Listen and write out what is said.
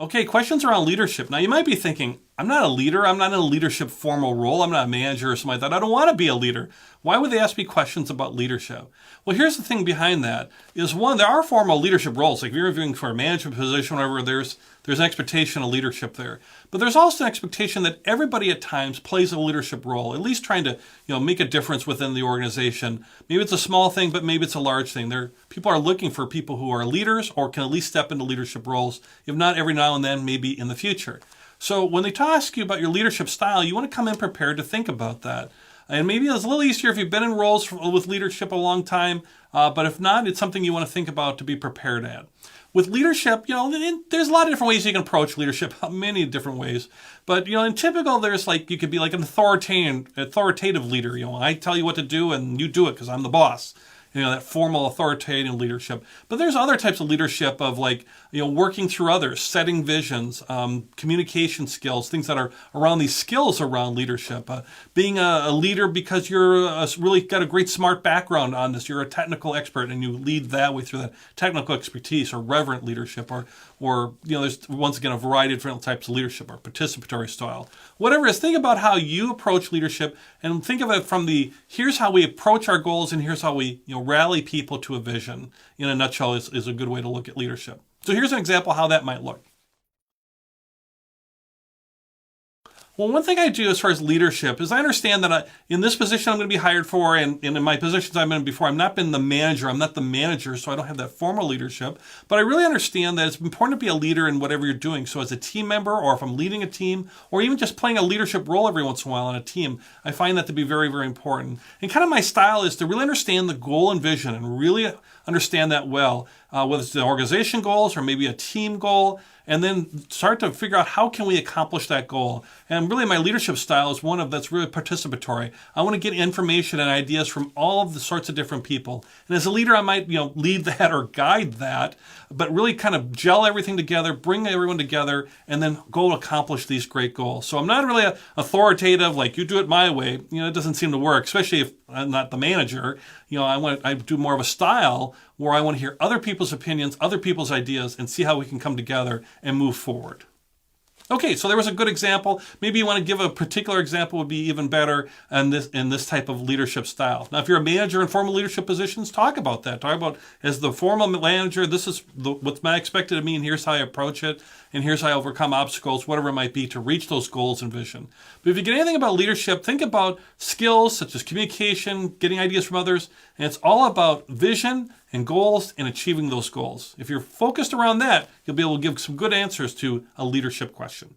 Okay, questions around leadership. Now, you might be thinking, I'm not a leader. I'm not in a leadership formal role. I'm not a manager or something like that. I don't want to be a leader. Why would they ask me questions about leadership? Well, here's the thing behind that is one, there are formal leadership roles. Like if you're interviewing for a management position, whatever, there's an expectation of leadership there. But there's also an expectation that everybody at times plays a leadership role, at least trying to, make a difference within the organization. Maybe it's a small thing, but maybe it's a large thing. People are looking for people who are leaders or can at least step into leadership roles, if not every now and then, maybe in the future. So when they ask you about your leadership style, you want to come in prepared to think about that. And maybe it's a little easier if you've been in roles with leadership a long time, but if not, it's something you want to think about to be prepared at. With leadership, there's a lot of different ways you can approach leadership, many different ways. But, in typical, there's you could be like an authoritative leader. I tell you what to do and you do it because I'm the boss. That formal authoritative leadership. But there's other types of leadership of working through others, setting visions, communication skills, things that are around these skills around leadership. Being a leader because you're really got a great smart background on this. You're a technical expert and you lead that way through that technical expertise, or reverent leadership, or there's once again a variety of different types of leadership, or participatory style. Whatever it is, think about how you approach leadership and think of it from here's how we approach our goals and here's how we rally people to a vision. In a nutshell is a good way to look at leadership. So here's an example how that might look. Well, one thing I do as far as leadership is I understand that in this position I'm going to be hired for, and in my positions I've been in before, I'm not been the manager. I'm not the manager, so I don't have that formal leadership. But I really understand that it's important to be a leader in whatever you're doing. So as a team member, or if I'm leading a team, or even just playing a leadership role every once in a while on a team, I find that to be very, very important. And kind of my style is to really understand the goal and vision and really understand that well, whether it's the organization goals or maybe a team goal, and then start to figure out how can we accomplish that goal. And really my leadership style is one that's really participatory. I want to get information and ideas from all of the sorts of different people. And as a leader, I might lead that or guide that, but really kind of gel everything together, bring everyone together, and then go accomplish these great goals. So I'm not really authoritative, like you do it my way. It doesn't seem to work, especially if I'm not the manager. I do more of a style where I want to hear other people's opinions, other people's ideas, and see how we can come together and move forward. Okay, so there was a good example. Maybe you want to give a particular example would be even better in this type of leadership style. Now, if you're a manager in formal leadership positions, talk about that. Talk about, as the formal manager, this is what's expected of me, and here's how I approach it, and here's how I overcome obstacles, whatever it might be, to reach those goals and vision. But if you get anything about leadership, think about skills such as communication, getting ideas from others, and it's all about vision and goals and achieving those goals. If you're focused around that, you'll be able to give some good answers to a leadership question.